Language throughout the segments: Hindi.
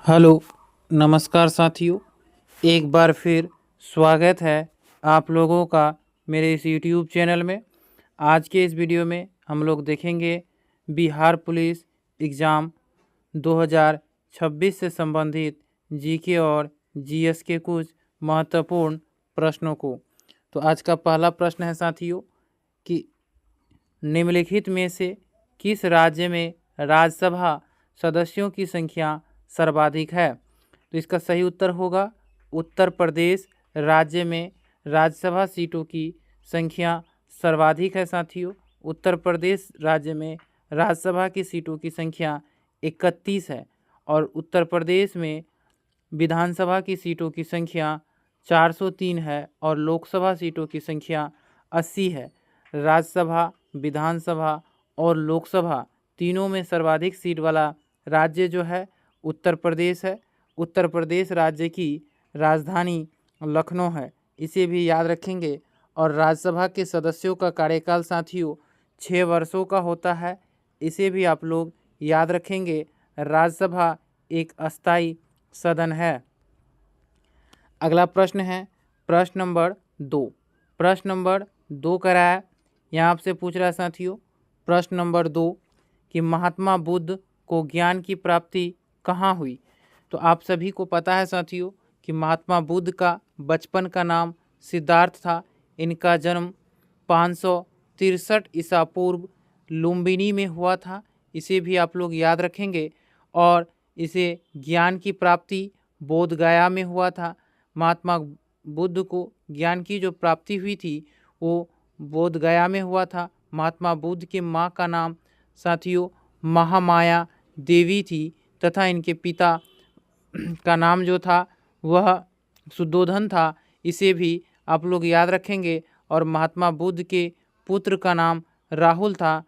हेलो, नमस्कार साथियों। एक बार फिर स्वागत है आप लोगों का मेरे इस यूट्यूब चैनल में। आज के इस वीडियो में हम लोग देखेंगे बिहार पुलिस एग्ज़ाम 2026 से संबंधित जीके और जीएस के कुछ महत्वपूर्ण प्रश्नों को। तो आज का पहला प्रश्न है साथियों कि निम्नलिखित में से किस राज्य में राज्यसभा सदस्यों की संख्या सर्वाधिक है। तो इसका सही उत्तर होगा उत्तर प्रदेश राज्य में राज्यसभा सीटों की संख्या सर्वाधिक है साथियों। उत्तर प्रदेश राज्य में राज्यसभा की सीटों की संख्या 31 है और उत्तर प्रदेश में विधानसभा की सीटों की संख्या 403 है और लोकसभा सीटों की संख्या 80 है। राज्यसभा, विधानसभा और लोकसभा तीनों में सर्वाधिक सीट वाला राज्य जो है उत्तर प्रदेश है। उत्तर प्रदेश राज्य की राजधानी लखनऊ है, इसे भी याद रखेंगे। और राज्यसभा के सदस्यों का कार्यकाल साथियों 6 वर्षों का होता है, इसे भी आप लोग याद रखेंगे। राज्यसभा एक अस्थायी सदन है। अगला प्रश्न है प्रश्न नंबर 2। प्रश्न नंबर 2 कह रहा है, यहाँ आपसे पूछ रहा है साथियों प्रश्न नंबर 2 कि महात्मा बुद्ध को ज्ञान की प्राप्ति कहाँ हुई। तो आप सभी को पता है साथियों कि महात्मा बुद्ध का बचपन का नाम सिद्धार्थ था। इनका जन्म 563 ईसा पूर्व लुम्बिनी में हुआ था, इसे भी आप लोग याद रखेंगे। और इसे ज्ञान की प्राप्ति बोध गया में हुआ था। महात्मा बुद्ध को ज्ञान की जो प्राप्ति हुई थी वो बोध गया में हुआ था। महात्मा बुद्ध की माँ का नाम साथियों महामाया देवी थी तथा इनके पिता का नाम जो था वह शुद्धोधन था, इसे भी आप लोग याद रखेंगे। और महात्मा बुद्ध के पुत्र का नाम राहुल था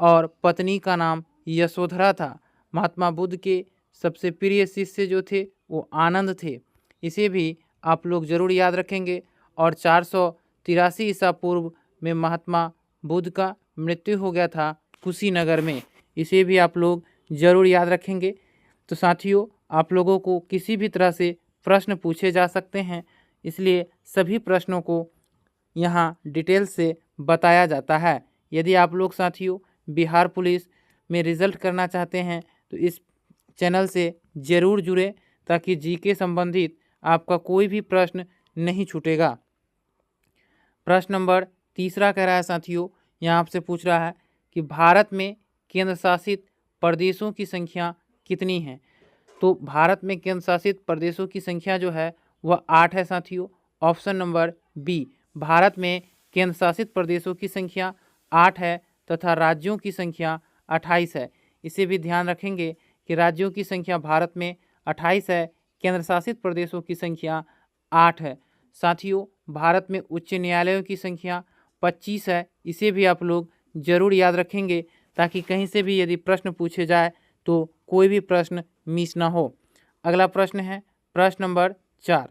और पत्नी का नाम यशोधरा था। महात्मा बुद्ध के सबसे प्रिय शिष्य जो थे वो आनंद थे, इसे भी आप लोग जरूर याद रखेंगे। और 483 ईसा पूर्व में महात्मा बुद्ध का मृत्यु हो गया था कुशीनगर में, इसे भी आप लोग जरूर याद रखेंगे। तो साथियों आप लोगों को किसी भी तरह से प्रश्न पूछे जा सकते हैं, इसलिए सभी प्रश्नों को यहाँ डिटेल से बताया जाता है। यदि आप लोग साथियों बिहार पुलिस में रिजल्ट करना चाहते हैं तो इस चैनल से ज़रूर जुड़ें ताकि जीके संबंधित आपका कोई भी प्रश्न नहीं छूटेगा। प्रश्न नंबर 3 कह रहा है साथियों, यहाँ आपसे पूछ रहा है कि भारत में केंद्र शासित प्रदेशों की संख्या कितनी है। तो भारत में केंद्र शासित प्रदेशों की संख्या जो है वह 8 है साथियों। ऑप्शन नंबर बी, भारत में केंद्र शासित प्रदेशों की संख्या 8 है तथा राज्यों की संख्या 28 है। इसे भी ध्यान रखेंगे कि राज्यों की संख्या भारत में 28 है, केंद्र शासित प्रदेशों की संख्या 8 है। साथियों भारत में उच्च न्यायालयों की संख्या 25 है, इसे भी आप लोग जरूर याद रखेंगे ताकि कहीं से भी यदि प्रश्न पूछे जाए तो कोई भी प्रश्न मिस ना हो। अगला प्रश्न है प्रश्न नंबर 4।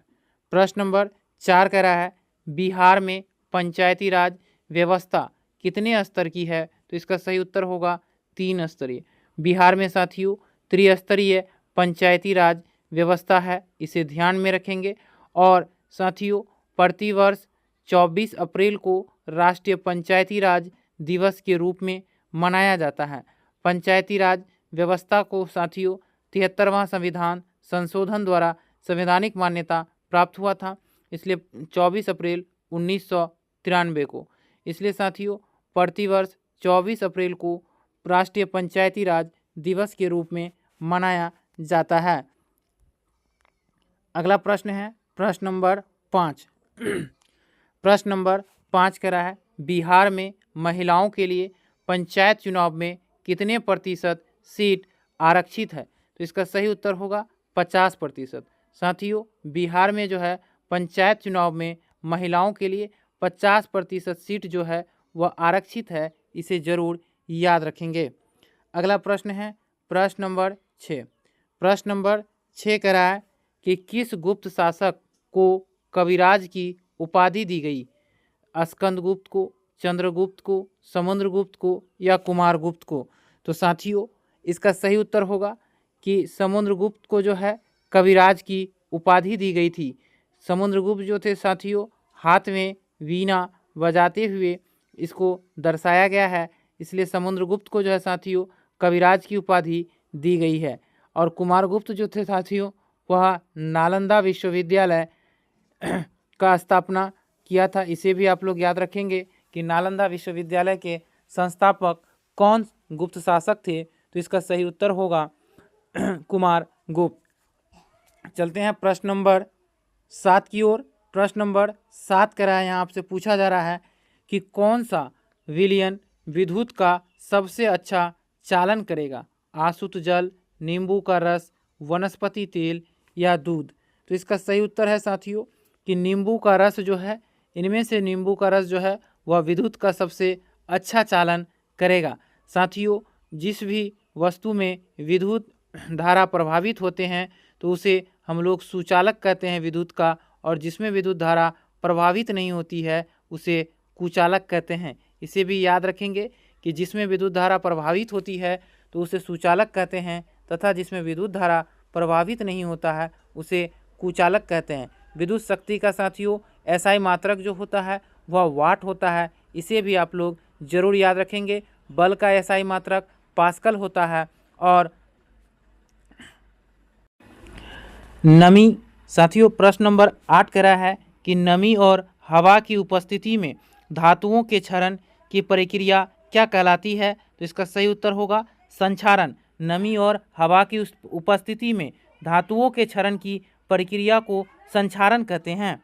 प्रश्न नंबर 4 कह रहा है बिहार में पंचायती राज व्यवस्था कितने स्तर की है। तो इसका सही उत्तर होगा 3 स्तरीय। बिहार में साथियों त्रिस्तरीय पंचायती राज व्यवस्था है, इसे ध्यान में रखेंगे। और साथियों प्रतिवर्ष 24 अप्रैल को राष्ट्रीय पंचायती राज दिवस के रूप में मनाया जाता है। पंचायती राज व्यवस्था को साथियों 73वां संविधान संशोधन द्वारा संवैधानिक मान्यता प्राप्त हुआ था, इसलिए 24 अप्रैल 1993 को। इसलिए साथियों प्रतिवर्ष 24 अप्रैल को राष्ट्रीय पंचायती राज दिवस के रूप में मनाया जाता है। अगला प्रश्न है प्रश्न नंबर 5। प्रश्न नंबर 5 कह रहा है बिहार में महिलाओं के लिए पंचायत चुनाव में कितने प्रतिशत सीट आरक्षित है। तो इसका सही उत्तर होगा 50%। साथियों बिहार में जो है पंचायत चुनाव में महिलाओं के लिए 50% सीट जो है वह आरक्षित है, इसे जरूर याद रखेंगे। अगला प्रश्न है प्रश्न नंबर 6। प्रश्न नंबर 6 कह रहा है कि किस गुप्त शासक को कविराज की उपाधि दी गई। स्कंदगुप्त को, चंद्रगुप्त को, समुद्रगुप्त को या कुमारगुप्त को। तो साथियों इसका सही उत्तर होगा कि समुद्रगुप्त को जो है कविराज की उपाधि दी गई थी। समुद्रगुप्त जो थे साथियों, हाथ में वीणा बजाते हुए इसको दर्शाया गया है, इसलिए समुद्रगुप्त को जो है साथियों कविराज की उपाधि दी गई है। और कुमारगुप्त जो थे साथियों, वह नालंदा विश्वविद्यालय का स्थापना किया था। इसे भी आप लोग याद रखेंगे कि नालंदा विश्वविद्यालय के संस्थापक कौन गुप्त शासक थे, तो इसका सही उत्तर होगा कुमारगुप्त। चलते हैं प्रश्न नंबर 7 की ओर। प्रश्न नंबर 7 कह रहा है, यहाँ आपसे पूछा जा रहा है कि कौन सा विलयन विद्युत का सबसे अच्छा चालन करेगा, आसुत जल, नींबू का रस, वनस्पति तेल या दूध। तो इसका सही उत्तर है साथियों कि नींबू का रस जो है, इनमें से नींबू का रस जो है वह विद्युत का सबसे अच्छा चालन करेगा। साथियों, जिस भी वस्तु में विद्युत धारा प्रभावित होते हैं तो उसे हम लोग सुचालक कहते हैं विद्युत का, और जिसमें विद्युत धारा प्रभावित नहीं होती है उसे कुचालक कहते हैं। इसे भी याद रखेंगे कि जिसमें विद्युत धारा प्रभावित होती है तो उसे सुचालक कहते हैं, तथा जिसमें विद्युत धारा प्रभावित नहीं होता है उसे कुचालक कहते हैं। विद्युत शक्ति का साथियों एसआई मात्रक जो होता है वह वाट होता है, इसे भी आप लोग जरूर याद रखेंगे। बल का एसआई मात्रक पास्कल होता है। और नमी साथियों, प्रश्न नंबर 8 कह रहा है कि नमी और हवा की उपस्थिति में धातुओं के क्षरण की प्रक्रिया क्या कहलाती है। तो इसका सही उत्तर होगा संक्षारण। नमी और हवा की उपस्थिति में धातुओं के क्षरण की प्रक्रिया को संक्षारण कहते हैं।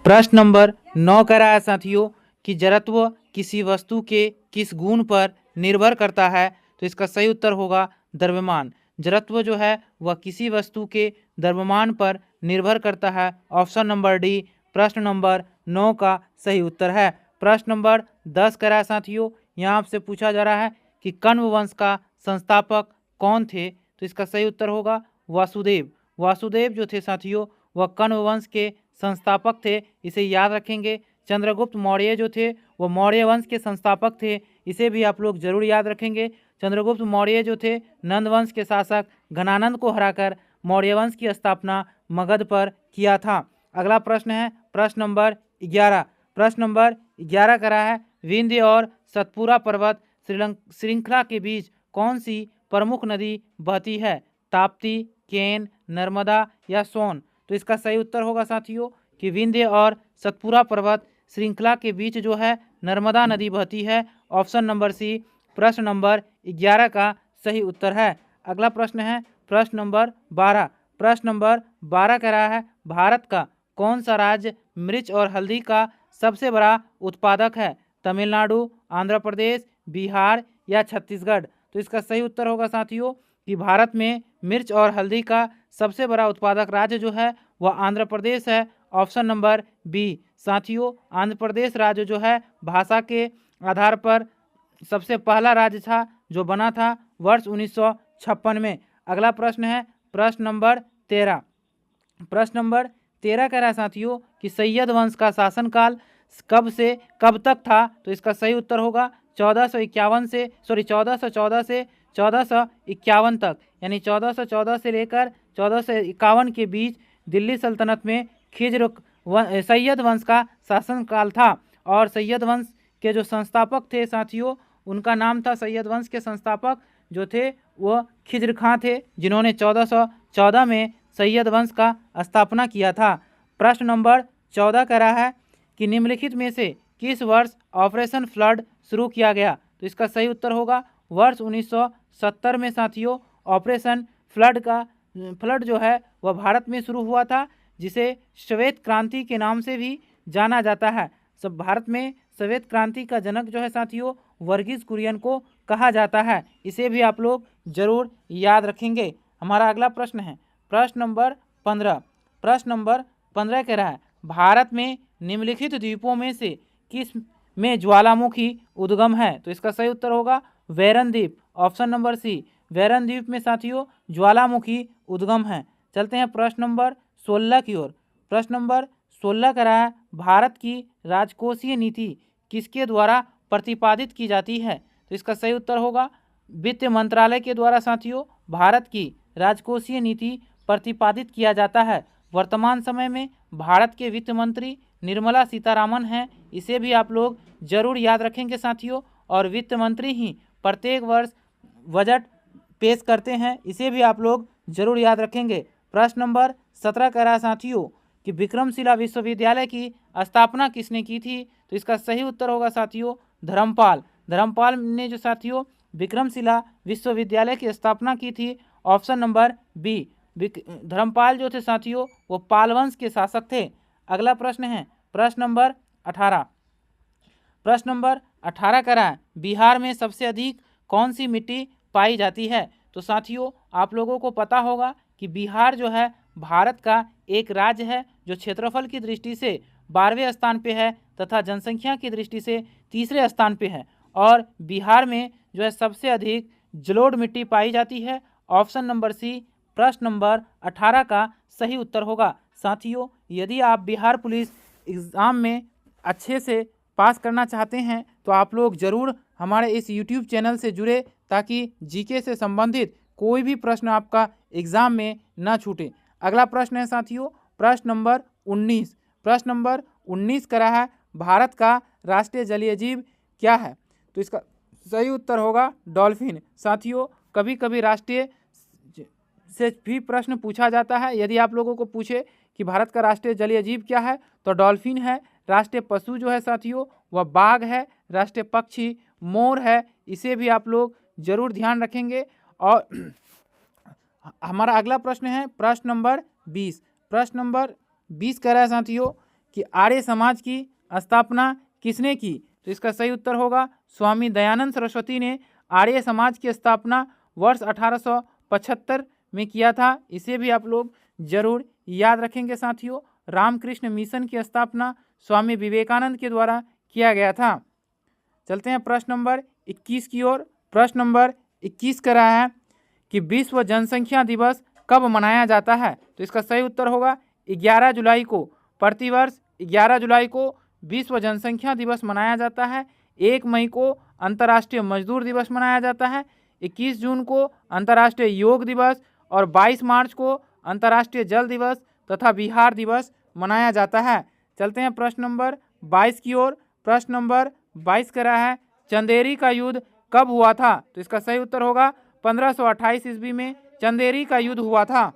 प्रश्न नंबर 9 कह रहा है साथियों कि जड़त्व किसी वस्तु के किस गुण पर निर्भर करता है। तो इसका सही उत्तर होगा द्रव्यमान। जड़त्व जो है वह किसी वस्तु के द्रव्यमान पर निर्भर करता है। ऑप्शन नंबर डी प्रश्न नंबर 9 का सही उत्तर है। प्रश्न नंबर 10 कह रहा है साथियों, यहाँ आपसे पूछा जा रहा है कि कण्व वंश का संस्थापक कौन थे। तो इसका सही उत्तर होगा वासुदेव। वासुदेव जो थे साथियों वह कण्व वंश के संस्थापक थे, इसे याद रखेंगे। चंद्रगुप्त मौर्य जो थे वह मौर्य वंश के संस्थापक थे, इसे भी आप लोग जरूर याद रखेंगे। चंद्रगुप्त मौर्य जो थे नंद वंश के शासक घनानंद को हराकर मौर्य वंश की स्थापना मगध पर किया था। अगला प्रश्न है प्रश्न नंबर 11। प्रश्न नंबर 11 कह रहा है विंध्य और सतपुरा पर्वत श्रृंखला के बीच कौन सी प्रमुख नदी बहती है, ताप्ती, केन, नर्मदा या सोन। तो इसका सही उत्तर होगा साथियों कि विंध्य और सतपुरा पर्वत श्रृंखला के बीच जो है नर्मदा नदी बहती है। ऑप्शन नंबर सी प्रश्न नंबर 11 का सही उत्तर है। अगला प्रश्न है प्रश्न नंबर 12। प्रश्न नंबर 12 कह रहा है भारत का कौन सा राज्य मिर्च और हल्दी का सबसे बड़ा उत्पादक है, तमिलनाडु, आंध्र प्रदेश, बिहार या छत्तीसगढ़। तो इसका सही उत्तर होगा साथियों कि भारत में मिर्च और हल्दी का सबसे बड़ा उत्पादक राज्य जो है वह आंध्र प्रदेश है। ऑप्शन नंबर बी साथियों, आंध्र प्रदेश राज्य जो है भाषा के आधार पर सबसे पहला राज्य था जो बना था वर्ष 1956 में। अगला प्रश्न है प्रश्न नंबर 13। प्रश्न नंबर 13 कह रहा है साथियों कि सैयद वंश का शासनकाल कब से कब तक था। तो इसका सही उत्तर होगा 1414 से 1451 तक, यानी 1414 से लेकर 1451 के बीच दिल्ली सल्तनत में सैयद वंश का शासनकाल था। और सैयद वंश के जो संस्थापक थे साथियों उनका नाम था, सैयद वंश के संस्थापक जो थे वो खिज्र खां थे, जिन्होंने 1414 में सैयद वंश का स्थापना किया था। प्रश्न नंबर 14 कह रहा है कि निम्नलिखित में से किस वर्ष ऑपरेशन फ्लड शुरू किया गया। तो इसका सही उत्तर होगा वर्ष 1970 में साथियों ऑपरेशन फ्लड जो है वह भारत में शुरू हुआ था, जिसे श्वेत क्रांति के नाम से भी जाना जाता है। सब भारत में श्वेत क्रांति का जनक जो है साथियों वर्गीज कुरियन को कहा जाता है, इसे भी आप लोग जरूर याद रखेंगे। हमारा अगला प्रश्न है प्रश्न नंबर 15। प्रश्न नंबर 15 कह रहा है भारत में निम्नलिखित द्वीपों में से किस में ज्वालामुखी उद्गम है। तो इसका सही उत्तर होगा वैरन द्वीप। ऑप्शन नंबर सी वैरन द्वीप में साथियों ज्वालामुखी उद्गम है। चलते हैं प्रश्न नंबर 16 की ओर। प्रश्न नंबर 16 कह रहा है भारत की राजकोषीय नीति किसके द्वारा प्रतिपादित की जाती है। तो इसका सही उत्तर होगा वित्त मंत्रालय के द्वारा साथियों भारत की राजकोषीय नीति प्रतिपादित किया जाता है? वर्तमान समय में भारत के वित्त मंत्री निर्मला सीतारामन हैं, इसे भी आप लोग जरूर याद रखेंगे साथियों। और वित्त मंत्री ही प्रत्येक वर्ष बजट पेश करते हैं, इसे भी आप लोग जरूर याद रखेंगे। प्रश्न नंबर 17 कह रहा है साथियों कि विक्रमशिला विश्वविद्यालय की स्थापना किसने की थी? तो इसका सही उत्तर होगा साथियों धर्मपाल। धर्मपाल ने जो साथियों विक्रमशिला विश्वविद्यालय की स्थापना की थी, ऑप्शन नंबर बी। धर्मपाल जो थे साथियों वो पाल वंश के शासक थे। अगला प्रश्न है प्रश्न नंबर 18। प्रश्न नंबर 18 कह रहा है बिहार में सबसे अधिक कौन सी मिट्टी पाई जाती है? तो साथियों आप लोगों को पता होगा कि बिहार जो है भारत का एक राज्य है जो क्षेत्रफल की दृष्टि से 12वें स्थान पे है तथा जनसंख्या की दृष्टि से तीसरे स्थान पे है। और बिहार में जो है सबसे अधिक जलोढ़ मिट्टी पाई जाती है। ऑप्शन नंबर सी प्रश्न नंबर 18 का सही उत्तर होगा। साथियों यदि आप बिहार पुलिस एग्ज़ाम में अच्छे से पास करना चाहते हैं तो आप लोग ज़रूर हमारे इस YouTube चैनल से जुड़े ताकि जीके से संबंधित कोई भी प्रश्न आपका एग्ज़ाम में ना छूटे। अगला प्रश्न है साथियों प्रश्न नंबर 19। प्रश्न नंबर 19 करा है भारत का राष्ट्रीय जलीय जीव क्या है? तो इसका सही उत्तर होगा डॉल्फिन। साथियों कभी कभी राष्ट्रीय से भी प्रश्न पूछा जाता है। यदि आप लोगों को पूछे कि भारत का राष्ट्रीय जलीय जीव क्या है तो डॉल्फिन है। राष्ट्रीय पशु जो है साथियों वह बाघ है। राष्ट्रीय पक्षी मोर है, इसे भी आप लोग जरूर ध्यान रखेंगे। और हमारा अगला प्रश्न है प्रश्न नंबर 20। प्रश्न नंबर 20 कह रहा है साथियों कि आर्य समाज की स्थापना किसने की? तो इसका सही उत्तर होगा स्वामी दयानंद सरस्वती ने आर्य समाज की स्थापना वर्ष 1875 में किया था। इसे भी आप लोग जरूर याद रखेंगे साथियों। रामकृष्ण मिशन की स्थापना स्वामी विवेकानंद के द्वारा किया गया था। चलते हैं प्रश्न नंबर 21 की ओर। प्रश्न नंबर 21 कह रहा है कि विश्व जनसंख्या दिवस कब मनाया जाता है? तो इसका सही उत्तर होगा 11 जुलाई को। प्रतिवर्ष 11 जुलाई को विश्व जनसंख्या दिवस मनाया जाता है। 1 मई को अंतर्राष्ट्रीय मजदूर दिवस मनाया जाता है। 21 जून को अंतर्राष्ट्रीय योग दिवस और 22 मार्च को अंतर्राष्ट्रीय जल दिवस तथा बिहार दिवस मनाया जाता है। चलते हैं प्रश्न नंबर 22 की ओर। प्रश्न नंबर 22 कह रहा है चंदेरी का युद्ध कब हुआ था? तो इसका सही उत्तर होगा 1528 ईस्वी में चंदेरी का युद्ध हुआ था।